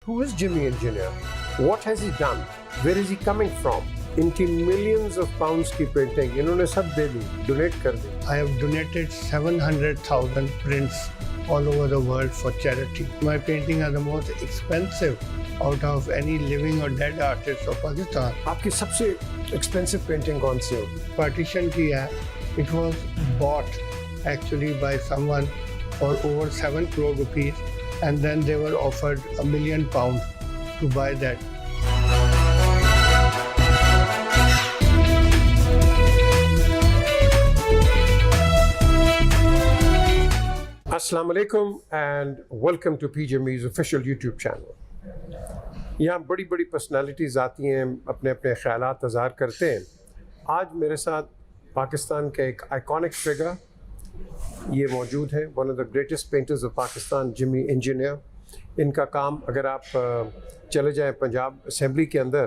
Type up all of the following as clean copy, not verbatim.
who is Jimmy Engineer? What has he done? Where is he coming from? इनकी millions of pounds की painting इन्होंने सब दे दी, donate कर दी. I have donated 700,000 prints all over the world for charity. My paintings are the most expensive out of any living or dead artist of Pakistan. आपकी सबसे expensive painting कौन सी होगी? Partition की है. It was bought actually by someone for over 7 crore rupees, and then they were offered £1 million to buy that. Assalamu alaikum and welcome to PJME's official YouTube channel. यहाँ बड़ी बड़ी personalities आती हैं, अपने अपने ख्यालात इज़हार करते हैं. आज मेरे साथ पाकिस्तान के एक आइकॉनिक फिगर ये मौजूद है, one of the greatest painters of Pakistan, Jimmy engineer. इनका काम अगर आप चले जाएं पंजाब असेंबली के अंदर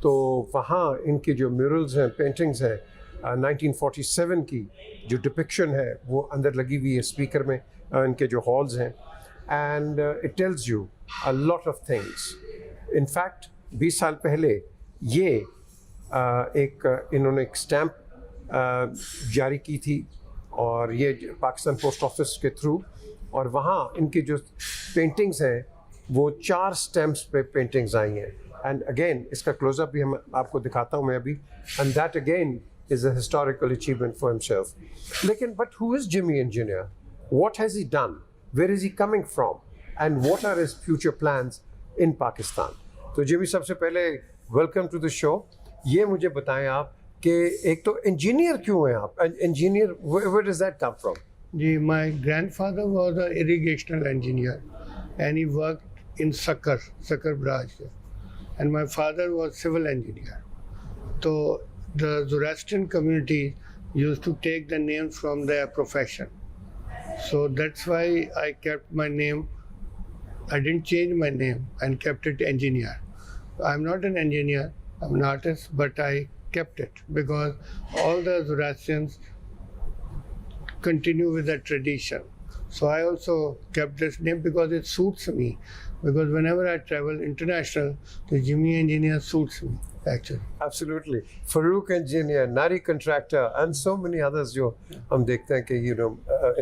तो वहाँ इनकी जो म्यूरल्स हैं, पेंटिंग्स हैं 1947 की जो डिपिक्शन है वो अंदर लगी हुई है स्पीकर में, इनके जो हॉल्स हैं. And it tells you a lot of things. In fact 20 साल पहले ये इन्होंने एक स्टैम्प जारी की थी और ये पाकिस्तान पोस्ट ऑफिस के थ्रू, और वहाँ इनकी जो पेंटिंग्स हैं वो 4 स्टैम्प्स पे पेंटिंग्स आई हैं. एंड अगेन इसका क्लोजअप भी हम आपको दिखाता हूँ मैं अभी. And that again is a historical achievement for himself. Lekin, but who is Jimmy Engineer? What has he done? Where is he coming from? And what are his future plans in Pakistan? तो Jimmy, सबसे पहले welcome to the show. ये मुझे बताएं आप कि एक तो engineer क्यों हैं आप? Engineer, where does that come from? Ji, my grandfather was an irrigational engineer and he worked in Sakar branch, and my father was civil engineer. So the Zoroastrian community used to take the name from their profession. So that's why I kept my name. I didn't change my name and kept it engineer. I'm not an engineer, I'm an artist, but I kept it because all the Zoroastrians continue with that tradition. So I also kept this name because it suits me. Because whenever I travel international, the Jimmy Engineer suits me. Actually. Absolutely. Farouk engineer, Nari contractor, and so many others जो हम देखते हैं कि you know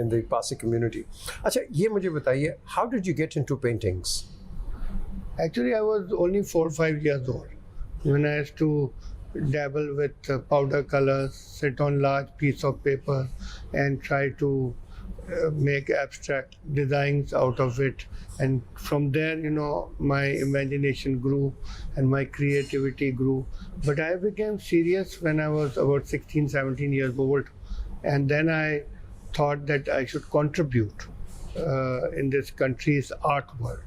in the Parsi community. अच्छा, ये मुझे बताइए, how did you get into paintings? Actually, I was only 4 or 5 years old when I used to dabble with powder colors, sit on large piece of paper, and try to make abstract designs out of it. And from there, you know, my imagination grew and my creativity grew. But I became serious when I was about 16, 17 years old. And then I thought that I should contribute in this country's art world.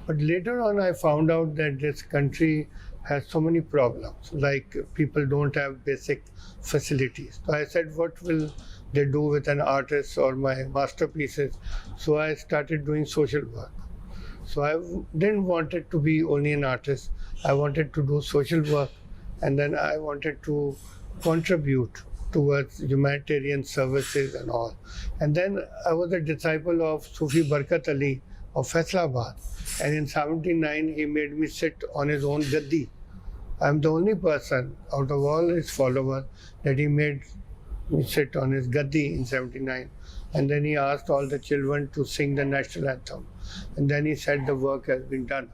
But later on, I found out that this country has so many problems, like people don't have basic facilities. So I said, what will they do with an artist or my masterpieces? So I started doing social work. So I didn't want it to be only an artist. I wanted to do social work, and then I wanted to contribute towards humanitarian services and all. And then I was a disciple of Sufi Barkat Ali of Faisalabad. And in 79, he made me sit on his own gaddi. I'm the only person out of all his followers that he made me sit on his gaddi in 79. And then he asked all the children to sing the national anthem. And then he said the work has been done.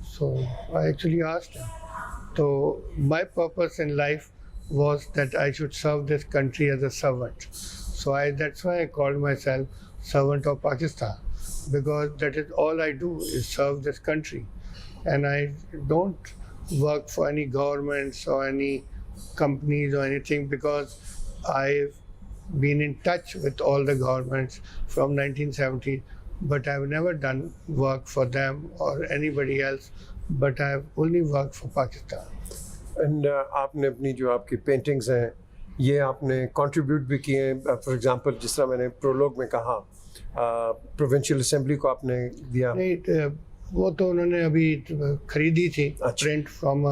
So I actually asked him. So my purpose in life was that I should serve this country as a servant. So that's why I called myself servant of Pakistan, because that is all I do is serve this country. And I don't work for any governments or any companies or anything, because I've been in touch with all the governments from 1970, but I've never done work for them or anybody else, but I've only worked for Pakistan. And आपने अपनी जो आपकी paintings हैं ये आपने contribute भी किए हैं. फॉर एग्जांपल जिस तरह मैंने प्रोलॉग में कहा प्रोविंशियल असेंबली को आपने दिया. नहीं, वो तो उन्होंने अभी खरीदी थी print from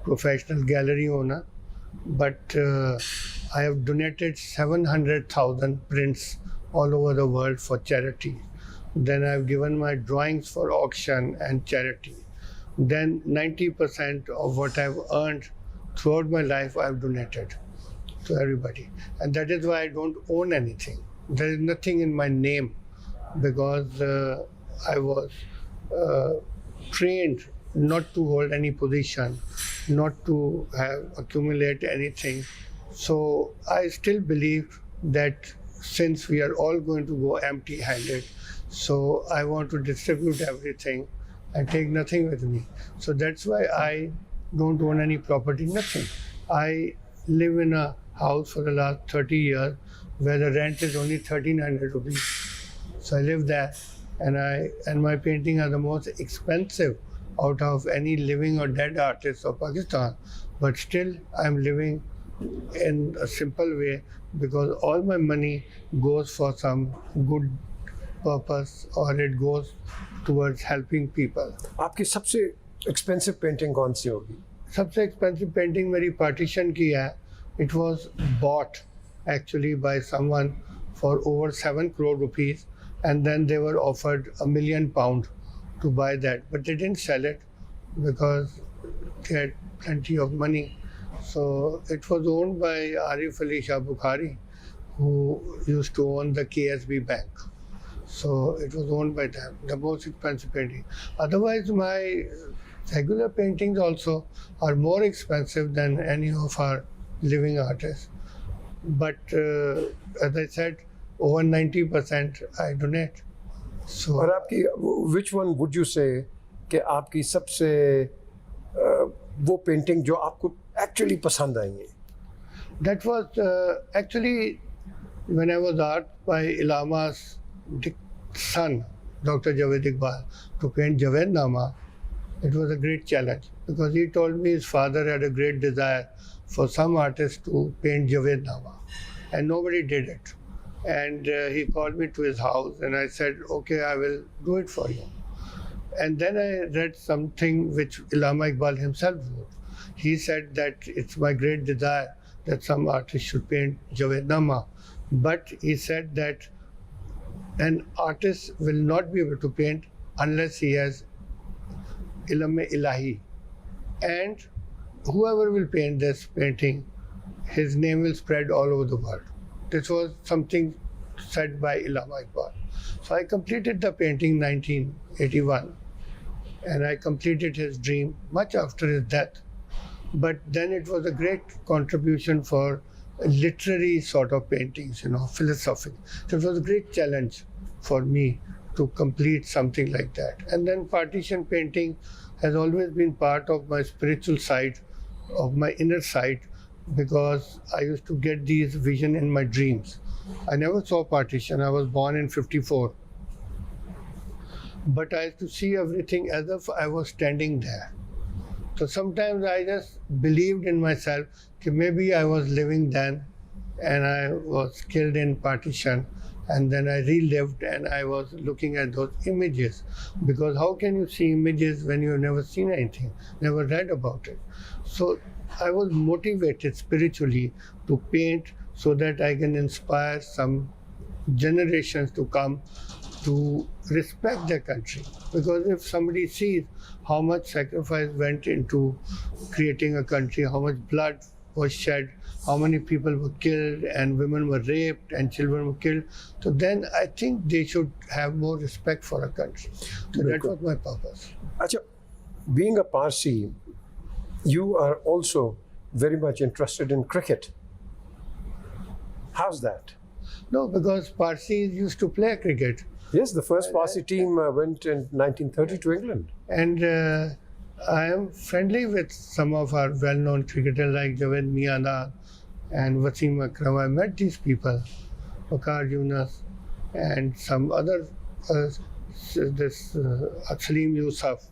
professional gallery owner. But I have donated 700,000 prints all over the world for charity. Then I've given my drawings for auction and charity. Then 90% of what I've earned throughout my life I've donated to everybody. And that is why I don't own anything. There is nothing in my name because I was trained not to hold any position, not to accumulate anything. So I still believe that since we are all going to go empty-handed, so I want to distribute everything and take nothing with me. So that's why I don't own any property, nothing. I live in a house for the last 30 years where the rent is only 1,300 rupees. So I live there, and my paintings are the most expensive out of any living or dead artist of Pakistan. But still, I'm living in a simple way because all my money goes for some good purpose or it goes towards helping people. आपकी सबसे expensive painting कौन सी होगी? सबसे expensive painting मेरी partition की है. It was bought actually by someone for over 7 crore rupees, and then they were offered £1 million to buy that, but they didn't sell it because they had plenty of money. So it was owned by Arif Ali Shah Bukhari, who used to own the KSB Bank. So it was owned by them, the most expensive painting. Otherwise, my regular paintings also are more expensive than any of our living artists. But as I said, over 90% I donate. So, और आपकी which one would you say कि आपकी सबसे वो painting जो आपको actually पसंद आई है? that was actually when I was asked by Ilama's son, Dr. Javed Iqbal, to paint Javed Nama. It was a great challenge because he told me his father had a great desire for some artists to paint Javed Nama, and nobody did it. And he called me to his house, and I said, okay, I will do it for you. And then I read something which Illama Iqbal himself wrote. He said that it's my great desire that some artist should paint Javed Nama. But he said that an artist will not be able to paint unless he has Ilm-e-Ilahi. And whoever will paint this painting, his name will spread all over the world. This was something said by Illama Iqbal. So I completed the painting in 1981, and I completed his dream much after his death. But then it was a great contribution for literary sort of paintings, philosophical. So it was a great challenge for me to complete something like that. And then partition painting has always been part of my spiritual side, of my inner side, because I used to get these visions in my dreams. I never saw partition. I was born in 54. But I used to see everything as if I was standing there. So sometimes I just believed in myself that maybe I was living then and I was killed in partition, and then I relived and I was looking at those images. Because how can you see images when you've never seen anything, never read about it? So I was motivated spiritually to paint so that I can inspire some generations to come to respect their country. Because if somebody sees how much sacrifice went into creating a country, how much blood was shed, how many people were killed and women were raped and children were killed, so then I think they should have more respect for a country. So that was my purpose. अच्छा, being a Parsi, you are also very much interested in cricket. How's that? No, because Parsis used to play cricket. Yes, the first Parsi team went in 1930 to England. And I am friendly with some of our well-known cricketers like Javed Miana and Wasim Akram. I met these people, Waqar Yunus, and some other, Salim Yusuf,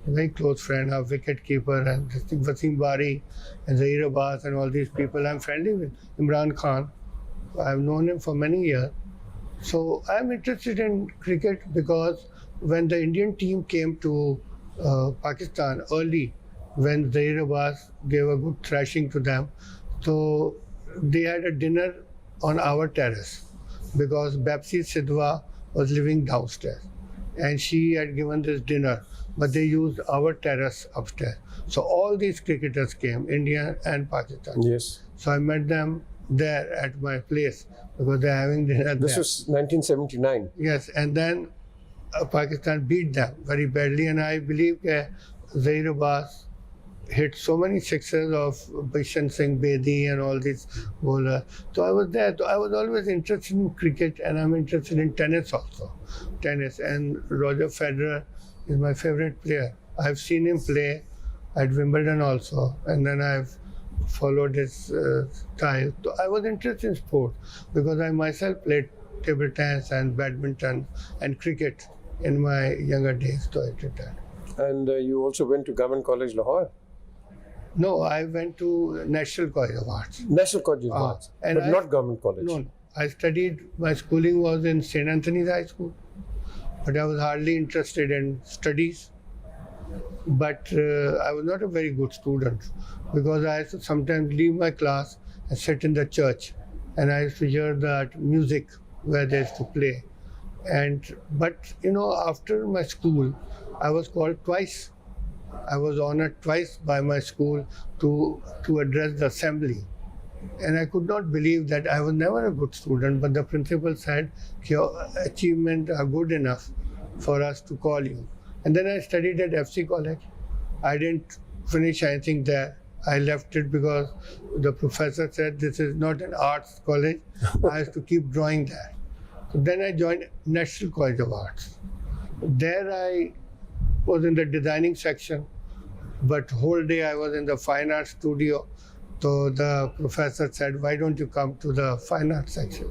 a very close friend, our wicket keeper, and Wasim Bari and Zahir Abbas and all these people. I'm friendly with Imran Khan. I've known him for many years. So I'm interested in cricket because when the Indian team came to Pakistan early, when Zahir Abbas gave a good thrashing to them, so they had a dinner on our terrace because Bapsi Sidhwa was living downstairs, and she had given this dinner, but they used our terrace upstairs. So all these cricketers came, India and Pakistan. Yes. So I met them there at my place because they're having dinner This there. was 1979. Yes, and then Pakistan beat them very badly, and I believe Zaheer Abbas hit so many sixes of Bishan Singh Bedi and all these bowlers. So I was there. So I was always interested in cricket, and I'm interested in tennis also. Tennis, and Roger Federer is my favorite player. I've seen him play at Wimbledon also, and then I've followed his style. So I was interested in sport because I myself played table tennis and badminton and cricket in my younger days. So I did that. And you also went to Government College, Lahore? No, I went to National College of Arts. National College of Arts, and but I- not Government College. No, I studied, my schooling was in St. Anthony's High School, but I was hardly interested in studies. But I was not a very good student because I used to sometimes leave my class and sit in the church, and I used to hear that music where they used to play. But after my school, I was called twice. I was honored twice by my school to address the assembly. And I could not believe that I was never a good student, but the principal said, your achievements are good enough for us to call you. And then I studied at FC College. I didn't finish anything there. I left it because the professor said this is not an arts college. I have to keep drawing there. So then I joined National College of Arts. There I was in the designing section, but whole day I was in the fine arts studio. So the professor said, why don't you come to the fine arts section?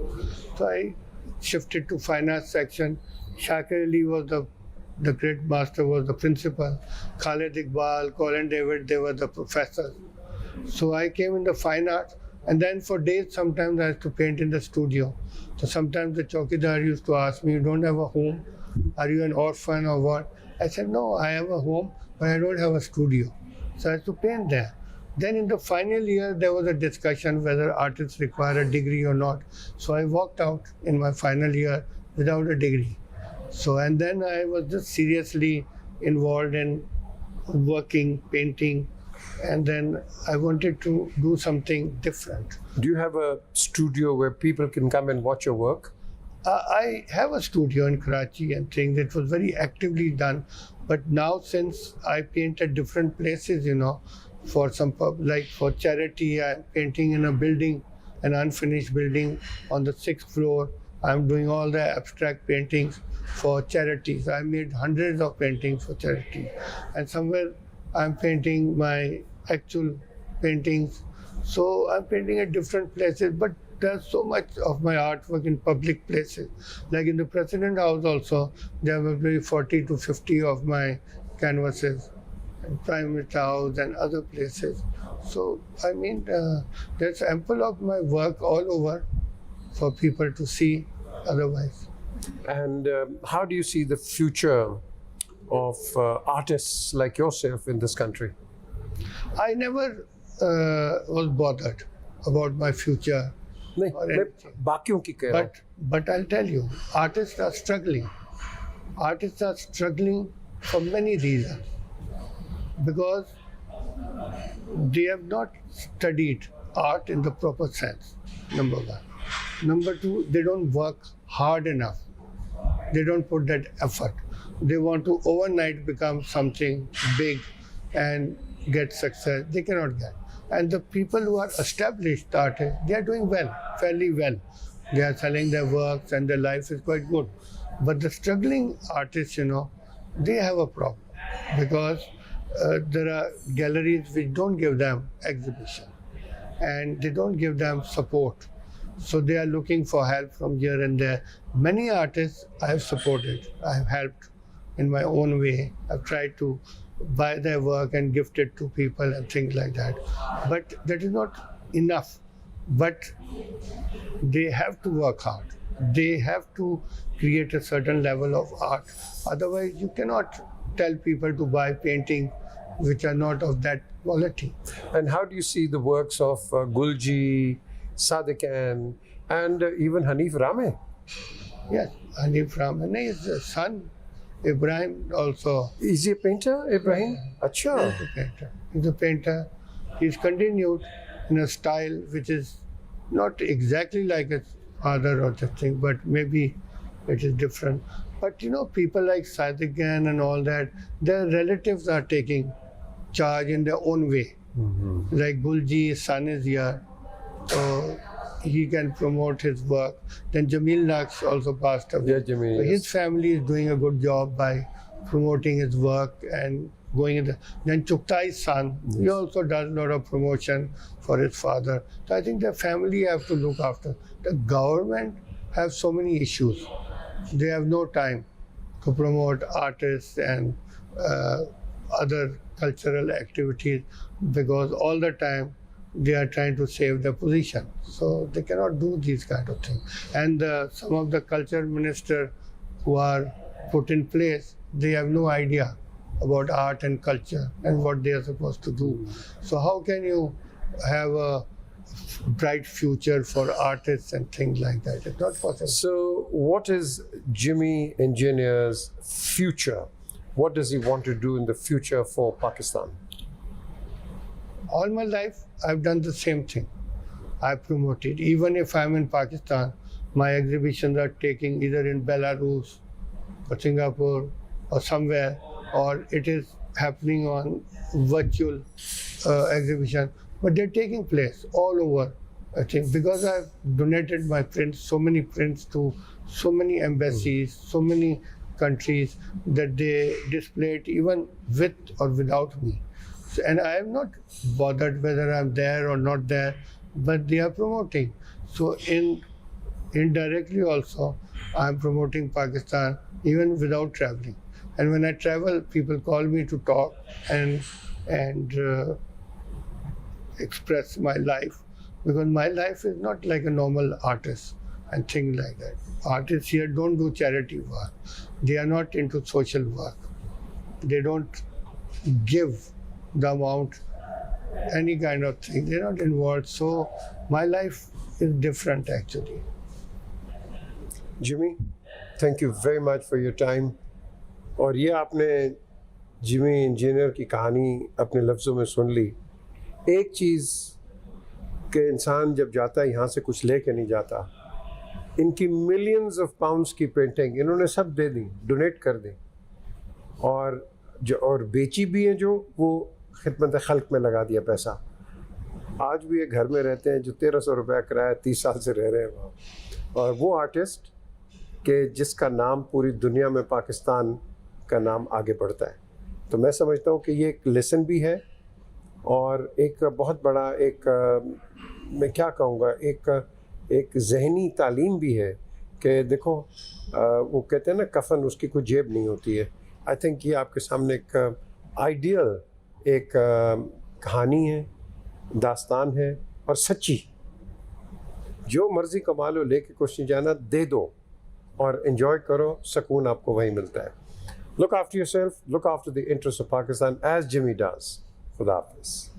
So I shifted to fine arts section. Shakir Ali was the great master, was the principal. Khalid Iqbal, Colin David, they were the professors. So I came in the fine arts, and then for days sometimes I had to paint in the studio. So sometimes the chowkidar used to ask me, you don't have a home? Are you an orphan or what? I said, no, I have a home, but I don't have a studio. So I had to paint there. Then in the final year, there was a discussion whether artists require a degree or not. So I walked out in my final year without a degree. So, and then I was just seriously involved in working, painting, and then I wanted to do something different. Do you have a studio where people can come and watch your work? I have a studio in Karachi and things. It was very actively done. But now since I paint at different places, for some like for charity, I'm painting in a building, an unfinished building on the 6th floor. I'm doing all the abstract paintings for charities. I made hundreds of paintings for charity. And somewhere I'm painting my actual paintings. So I'm painting at different places, but there's so much of my artwork in public places. Like in the President House also, there were maybe 40 to 50 of my canvases, and Prime Minister House and other places. So, I mean, there's ample of my work all over for people to see otherwise. And how do you see the future of artists like yourself in this country? I never was bothered about my future. नहीं, और मैं बाकियों की कह रहा हूँ. But I'll tell you, artists are struggling. Artists are struggling for many reasons. Because they have not studied art in the proper sense, number one. Number two, they don't work hard enough. They don't put that effort. They want to overnight become something big and get success. They cannot get. And the people who are established artists, they are doing well, fairly well. They are selling their works and their life is quite good. But the struggling artists, they have a problem because there are galleries which don't give them exhibition and they don't give them support. So they are looking for help from here and there. Many artists I have supported, I have helped in my own way. I've tried to buy their work and gift it to people and things like that. But that is not enough. But they have to work hard. They have to create a certain level of art. Otherwise, you cannot tell people to buy paintings which are not of that quality. And how do you see the works of Gulji, Sadikan, and even Hanif Rame? Yes, Hanif Rahman is the son. Ibrahim also. Is he a painter, Ibrahim? Acha. He's a painter. He's a painter. He's continued in a style which is not exactly like his father or the thing, but maybe it is different. But you know, people like Sadigan and all that, their relatives are taking charge in their own way. Like Gulji's son is here, so he can promote his work. Then Jamil Naqsh also passed away. Yeah, Jamil, So yes. his family is doing a good job by promoting his work and going in the. Then Chuktai's son, he also does a lot of promotion for his father. So I think the family have to look after. The government have so many issues. They have no time to promote artists and other cultural activities because all the time they are trying to save their position. So they cannot do these kind of things. And some of the culture minister who are put in place, they have no idea about art and culture and what they are supposed to do. So how can you have a bright future for artists and things like that? It's not possible. So, what is Jimmy Engineer's future? What does he want to do in the future for Pakistan? All my life, I've done the same thing. I promoted. Even if I'm in Pakistan, my exhibitions are taking either in Belarus or Singapore or somewhere, or it is happening on virtual exhibition. But they're taking place all over, I think, because I've donated my prints, so many prints to so many embassies, so many countries that they displayed even with or without me. So, and I am not bothered whether I'm there or not there, but they are promoting. So indirectly also, I'm promoting Pakistan even without traveling. And when I travel, people call me to talk and express my life, because my life is not like a normal artist and things like that. Artists here don't do charity work. They are not into social work. They don't give the amount, any kind of thing. They're not involved. So my life is different actually. Jimmy, thank you very much for your time. और ये आपने Jimmy engineer की कहानी अपने लफ्ज़ों में सुन ली. एक चीज़ कि इंसान जब जाता है यहाँ से कुछ लेके नहीं जाता. इनकी मिलियंस ऑफ पाउंड्स की पेंटिंग इन्होंने सब दे दी, डोनेट कर दी, और बेची भी हैं, जो वो खिदमत खल्क में लगा दिया पैसा. आज भी ये घर में रहते हैं जो 1300 रुपया किराया 30 साल से रह रहे हैं वहाँ. और वो आर्टिस्ट के जिसका नाम पूरी दुनिया में पाकिस्तान का नाम आगे बढ़ता है. तो मैं समझता हूँ कि ये एक लेसन भी है और एक बहुत बड़ा मैं क्या कहूँगा, एक ज़हनी तालीम भी है कि देखो वो कहते हैं ना, कफन उसकी कोई जेब नहीं होती है. आई थिंक ये आपके सामने एक आइडियल एक कहानी है, दास्तान है और सच्ची. जो मर्ज़ी कमा लो, लेके कुछ नहीं जाना, दे दो और एंजॉय करो, सुकून आपको वहीं मिलता है. Look after yourself, look after the interests of Pakistan as Jimmy does. Khuda Hafiz.